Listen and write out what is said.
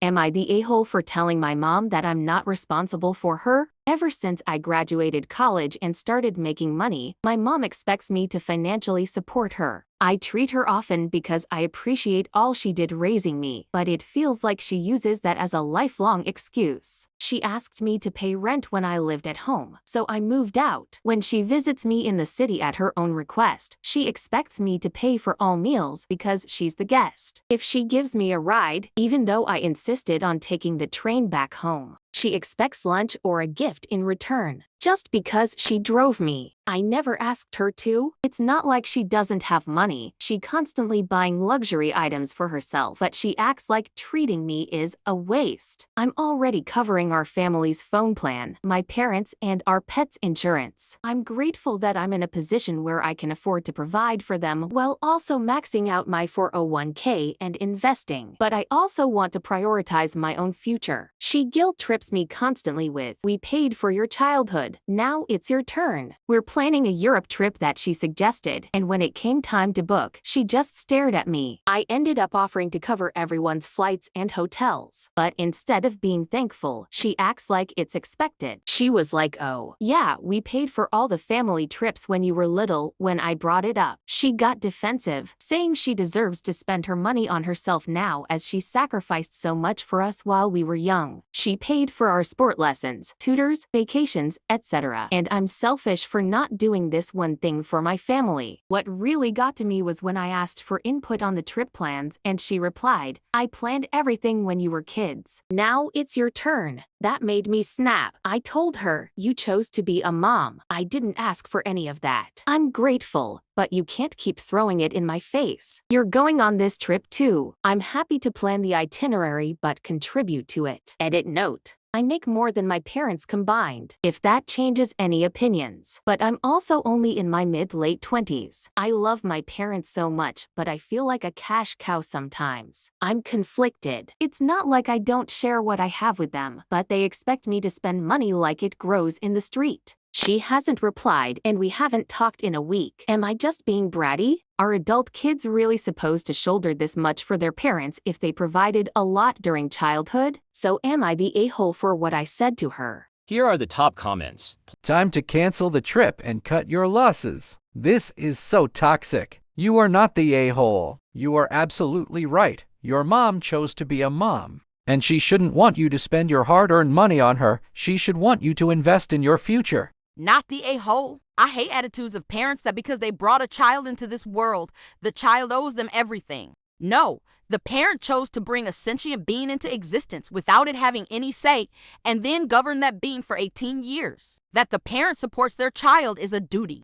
Am I the a-hole for telling my mom that I'm not responsible for her? Ever since I graduated college and started making money, my mom expects me to financially support her. I treat her often because I appreciate all she did raising me, but it feels like she uses that as a lifelong excuse. She asked me to pay rent when I lived at home, so I moved out. When she visits me in the city at her own request, she expects me to pay for all meals because she's the guest. If she gives me a ride, even though I insisted on taking the train back home, she expects lunch or a gift in return, just because she drove me. I never asked her to. It's not like she doesn't have money. She constantly buying luxury items for herself, but she acts like treating me is a waste. I'm already covering our family's phone plan, my parents, and our pets' insurance. I'm grateful that I'm in a position where I can afford to provide for them while also maxing out my 401k and investing. But I also want to prioritize my own future. She guilt trips me constantly with, "We paid for your childhood. Now it's your turn." We're planning a Europe trip that she suggested, and when it came time to book, she just stared at me. I ended up offering to cover everyone's flights and hotels, but instead of being thankful, she acts like it's expected. She was like, "Oh, yeah, we paid for all the family trips when you were little," when I brought it up. She got defensive, saying she deserves to spend her money on herself now as she sacrificed so much for us while we were young. She paid for our sport lessons, tutors, vacations, etc. And I'm selfish for not doing this one thing for my family. What really got to me was when I asked for input on the trip plans and she replied, "I planned everything when you were kids. Now it's your turn." That made me snap. I told her, "You chose to be a mom. I didn't ask for any of that. I'm grateful, but you can't keep throwing it in my face. You're going on this trip too. I'm happy to plan the itinerary but contribute to it." Edit note: I make more than my parents combined, if that changes any opinions. But I'm also only in my mid-late 20s. I love my parents so much, but I feel like a cash cow sometimes. I'm conflicted. It's not like I don't share what I have with them, but they expect me to spend money like it grows in the street. She hasn't replied and we haven't talked in a week. Am I just being bratty? Are adult kids really supposed to shoulder this much for their parents if they provided a lot during childhood? So am I the a-hole for what I said to her? Here are the top comments. Time to cancel the trip and cut your losses. This is so toxic. You are not the a-hole. You are absolutely right. Your mom chose to be a mom, and she shouldn't want you to spend your hard-earned money on her. She should want you to invest in your future. Not the a-hole. I hate attitudes of parents that because they brought a child into this world, the child owes them everything. No, the parent chose to bring a sentient being into existence without it having any say and then govern that being for 18 years. That the parent supports their child is a duty.